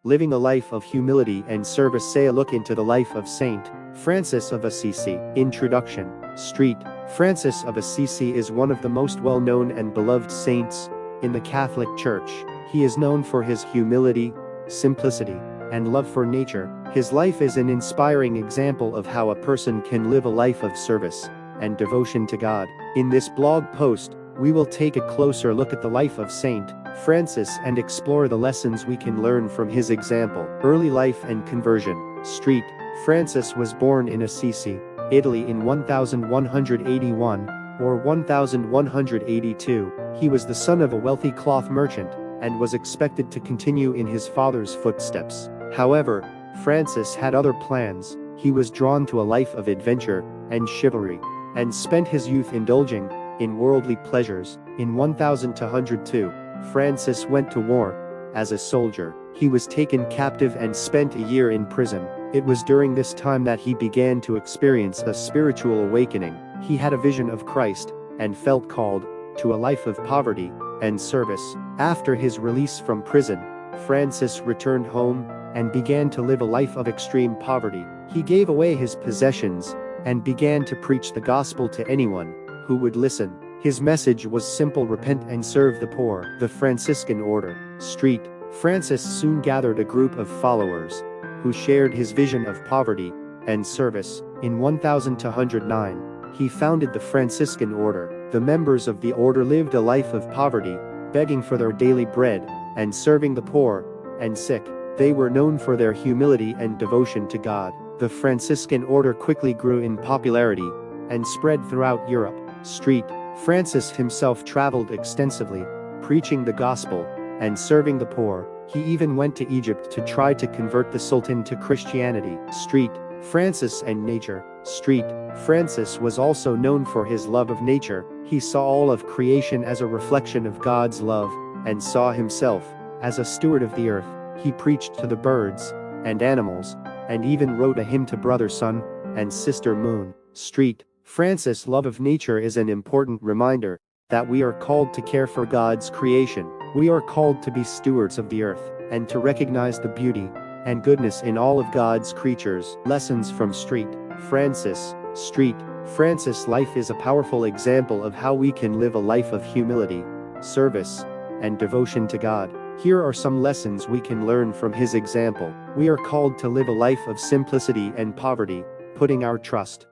living a life of humility and service. Say a look into the life of Saint Francis of Assisi. Introduction. Street. Francis of Assisi is one of the most well-known and beloved saints in the Catholic Church. He is known for his humility, simplicity, and love for nature. His life is an inspiring example of how a person can live a life of service and devotion to God. In this blog post, we will take a closer look at the life of Saint Francis and explore the lessons we can learn from his example. Early life and conversion. Street. Francis was born in Assisi, Italy in 1181 or 1182. He was the son of a wealthy cloth merchant and was expected to continue in his father's footsteps. However, Francis had other plans. He was drawn to a life of adventure and chivalry, and spent his youth indulging in worldly pleasures. In 1202, Francis went to war as a soldier. He was taken captive and spent a year in prison. It was during this time that he began to experience a spiritual awakening. He had a vision of Christ and felt called to a life of poverty and service. After his release from prison, Francis returned home and began to live a life of extreme poverty. He gave away his possessions and began to preach the gospel to anyone who would listen. His message was simple: repent and serve the poor. The Franciscan Order. Street. Francis soon gathered a group of followers who shared his vision of poverty and service. In 1209, he founded the Franciscan Order. The members of the order lived a life of poverty, begging for their daily bread and serving the poor and sick. They were known for their humility and devotion to God. The Franciscan Order quickly grew in popularity and spread throughout Europe. Street. Francis himself traveled extensively, preaching the gospel and serving the poor. He even went to Egypt to try to convert the Sultan to Christianity. Street. Francis and nature. Street. Francis was also known for his love of nature. He saw all of creation as a reflection of God's love, and saw himself as a steward of the earth. He preached to the birds and animals, and even wrote a hymn to Brother Sun and Sister Moon. Street. Francis' love of nature is an important reminder that we are called to care for God's creation. We are called to be stewards of the earth, and to recognize the beauty and goodness in all of God's creatures. Lessons from Street. Francis. Street. Francis' life is a powerful example of how we can live a life of humility, service, and devotion to God. Here are some lessons we can learn from his example. We are called to live a life of simplicity and poverty, putting our trust